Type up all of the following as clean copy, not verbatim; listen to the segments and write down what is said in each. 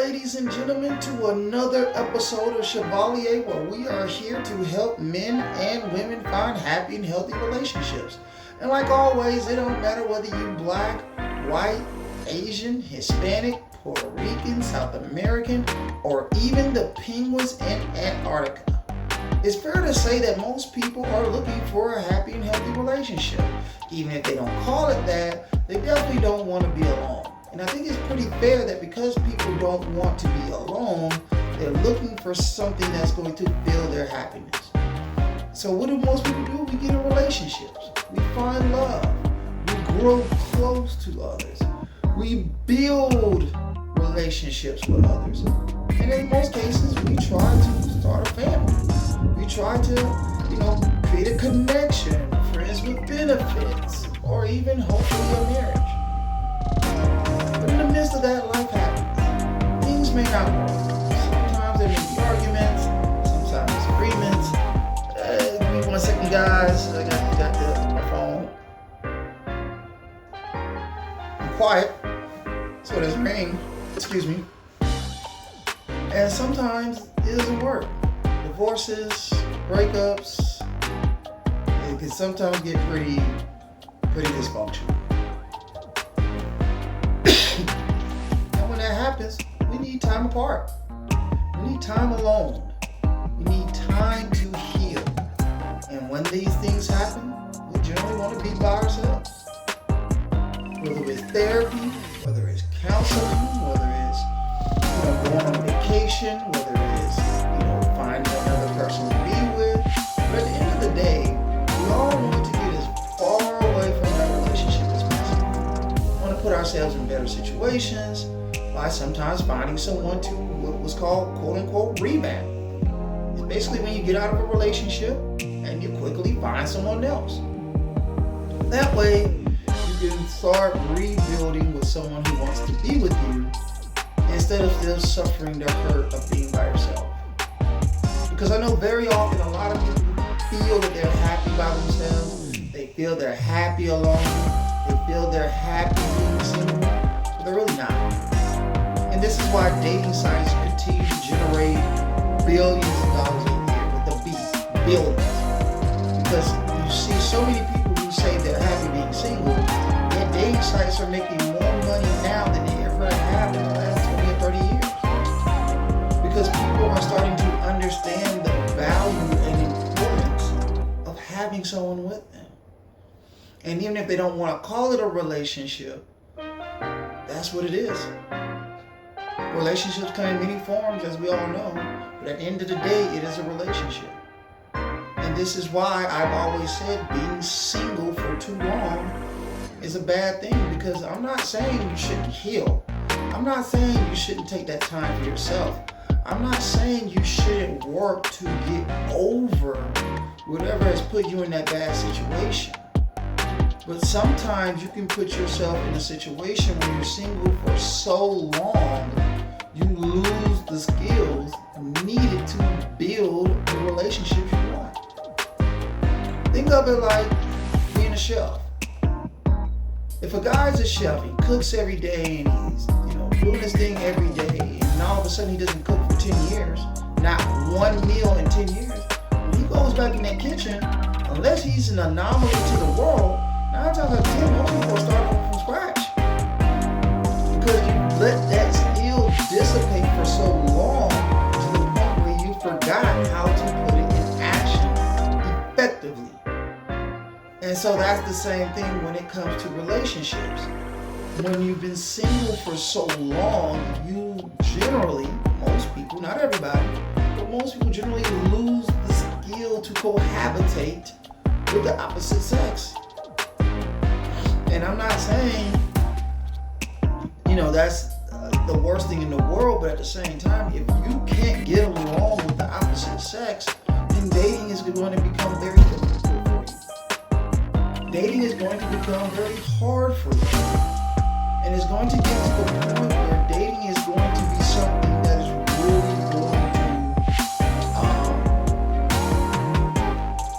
ladies and gentlemen, to another episode of Chevalier, where we are here to help men and women find happy and healthy relationships. And like always, it don't matter whether you black, white, Asian, Hispanic, Puerto Rican, South American, or even the penguins in Antarctica. It's fair to say that most people are looking for a happy and healthy relationship. Even if they don't call it that, they definitely don't want to be alone. And I think it's pretty fair that because people don't want to be alone, they're looking for something that's going to fill their happiness. So what do most people do? We get in relationships. We find love. We grow close to others. We build relationships with others. And in most cases, we try to start a family. We try to, create a connection, friends with benefits, or even hopefully a marriage. But in the midst of that, life happens. Things may not work. Sometimes there may be arguments, sometimes disagreements. Give me 1 second, guys. I got my phone. I'm quiet, so it doesn't ring. Excuse me. And sometimes it doesn't work. Divorces, breakups, it can sometimes get pretty dysfunctional. And when that happens, we need time apart. We need time alone. We need time to heal. And when these things happen, we generally want to be by ourselves. Whether it's therapy, whether it's counseling, whether it's going on vacation, whether it's finding another person to be with. But at the end of the day, we all want to get as far away from that relationship as possible. We want to put ourselves in better situations by sometimes finding someone to what was called quote-unquote rebound. It's basically when you get out of a relationship and you quickly find someone else. That way, you can start rebuilding with someone who wants to be with you instead of still suffering the hurt of being by yourself. Because I know very often a lot of people feel that they're happy by themselves. They feel they're happy alone. They feel they're happy being single, but they're really not. And this is why dating sites continue to generate billions of dollars a year with a B, billions. Because you see so many people who say they're happy being single, yet dating sites are making more money now than they ever have in the last 20 or 30 years. Because people are starting to understand the value and importance of having someone with them. And even if they don't want to call it a relationship, that's what it is. Relationships come in many forms, as we all know, but at the end of the day, it is a relationship. And this is why I've always said being single for too long is a bad thing, because I'm not saying you shouldn't heal. I'm not saying you shouldn't take that time for yourself. I'm not saying you shouldn't work to get over whatever has put you in that bad situation. But sometimes you can put yourself in a situation where you're single for so long, you lose the skills needed to build the relationship you want. Think of it like being a chef. If a guy's a chef, he cooks every day and he's doing this thing every day, and all of a sudden he doesn't cook for 10 years, not one meal in 10 years, when he goes back in that kitchen, unless he's an anomaly to the world, 9 times out of 10, most people start over from scratch. Because you let that skill dissipate for so long to the point where you forgot how to put it in action effectively. And so that's the same thing when it comes to relationships. When you've been single for so long, you generally, most people, not everybody, but most people generally lose the skill to cohabitate with the opposite sex. And I'm not saying, that's the worst thing in the world, but at the same time, if you can't get along with the opposite sex, then dating is going to become very difficult for you. Dating is going to become very hard for you. And it's going to get to the point where dating is going to be something that is really going to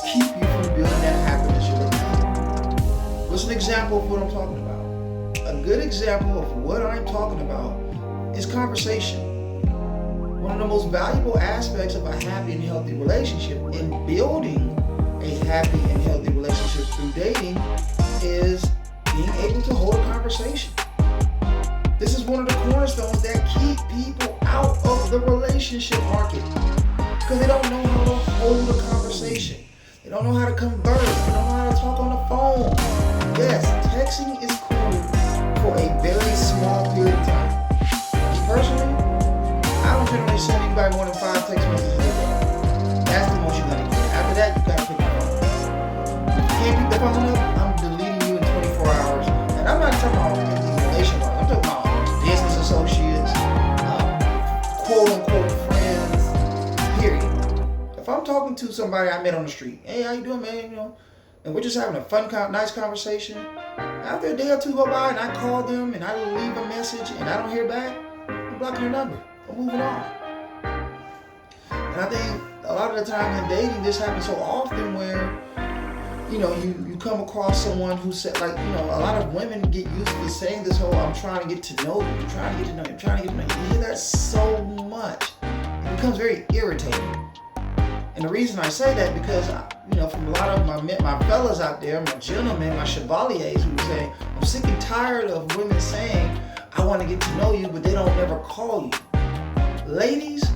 keep you from building that happiness you're looking for. What's an example of what I'm talking about? A good example of what I'm talking about is conversation. One of the most valuable aspects of a happy and healthy relationship in building a happy and healthy relationship through dating is being able to hold a conversation. This is one of the cornerstones that keep people out of the relationship market because they don't know how to hold a conversation. They don't know how to converse. They don't know how to talk on the phone. Yes, texting is cool for a very small period of time. Me personally, I don't generally send anybody more than 5 text messages a day. That's the most you're gonna get. After that, you gotta pick the phone up. If you can't pick the phone up, I'm deleting you in 24 hours. And I'm not talking about relationship. I'm talking about business associates, quote unquote friends, period. If I'm talking to somebody I met on the street, hey, how you doing, man? You know, and we're just having a fun, nice conversation. After a day or two go by and I call them and I leave a message and I don't hear back, I'm blocking their number. I'm moving on. And I think a lot of the time in dating, this happens so often where, you come across someone who said, like, a lot of women get used to saying this whole, I'm trying to get to know you, I'm trying to get to know you, I'm trying to get to know you. You hear that so much. It becomes very irritating. And the reason I say that because, from a lot of my fellas out there, my gentlemen, my chevaliers who say, I'm sick and tired of women saying, I want to get to know you, but they don't ever call you. Ladies,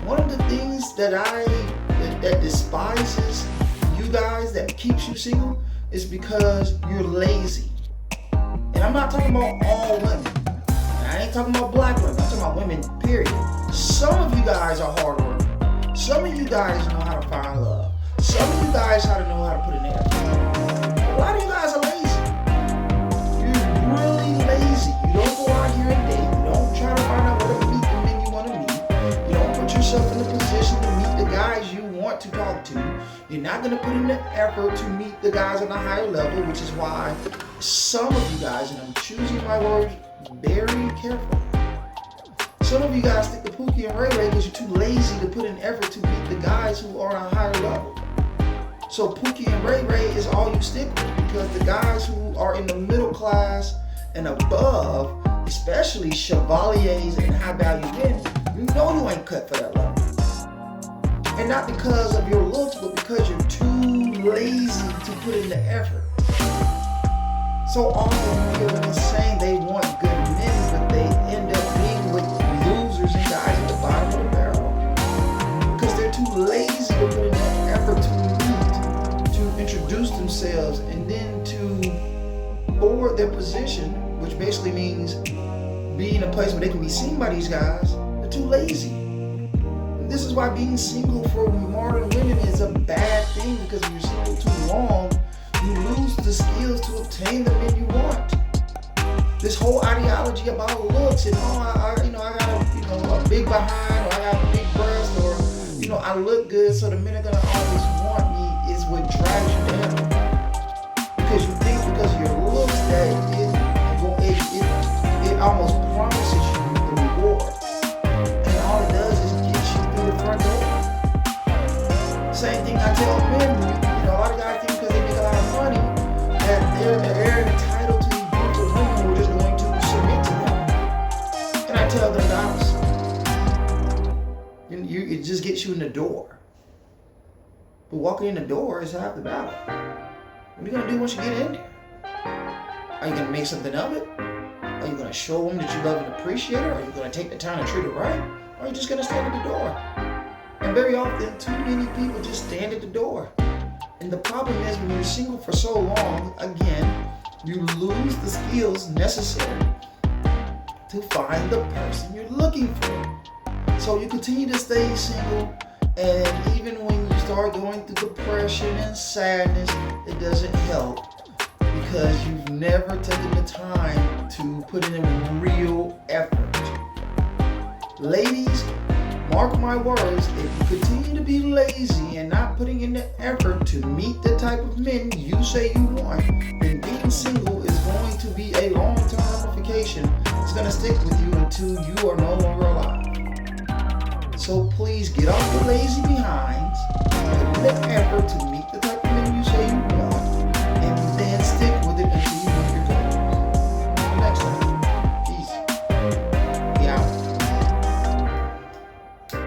one of the things that despises you guys, that keeps you single, is because you're lazy. And I'm not talking about all women. And I ain't talking about black women. I'm talking about women, period. Some of you guys are hard workers. Some of you guys know how to find love. Some of you guys know how to put in effort. A lot of you guys are lazy. You're really lazy. You don't go out here and date. You don't try to find out where to meet the men you want to meet. You don't put yourself in a position to meet the guys you want to talk to. You're not going to put in the effort to meet the guys on a higher level, which is why some of you guys, and I'm choosing my words very carefully, some of you guys stick to Pookie and Ray Ray because you're too lazy to put in effort to meet the guys who are on a higher level. So Pookie and Ray Ray is all you stick with because the guys who are in the middle class and above, especially chevaliers and high value men, you know you ain't cut for that level. And not because of your looks, but because you're too lazy to put in the effort. So often you hear women saying they want good men, but they end up being with losers and guys at the bottom of the barrel. Because they're too lazy to put in the effort to meet, to introduce themselves, and then to board their position, which basically means be in a place where they can be seen by these guys. They're too lazy. This is why being single for modern women is a bad thing, because if you're single too long, you lose the skills to obtain the men you want. This whole ideology about looks and I got a big behind, or I got a big breast, or I look good, so the men are gonna always want me, is what drives you down. Because you think because of your looks that it almost promises you the reward, and all it does is the front door. Same thing I tell men. A lot of guys think because they make a lot of money that they're entitled to these beautiful women who are just going to submit to them. And I tell them the opposite. It just gets you in the door. But walking in the door is half the battle. What are you going to do once you get in there? Are you going to make something of it? Are you going to show them that you love and appreciate it? Are you going to take the time to treat it right? Or are you just going to stand at the door? And very often, too many people just stand at the door. And the problem is, when you're single for so long, again, you lose the skills necessary to find the person you're looking for. So you continue to stay single, and even when you start going through depression and sadness, it doesn't help, because you've never taken the time to put in real effort. Ladies, mark my words, if you continue to be lazy and not putting in the effort to meet the type of men you say you want, then being single is going to be a long-term ramification. It's going to stick with you until you are no longer alive. So please get off your lazy behinds and put in the effort to meet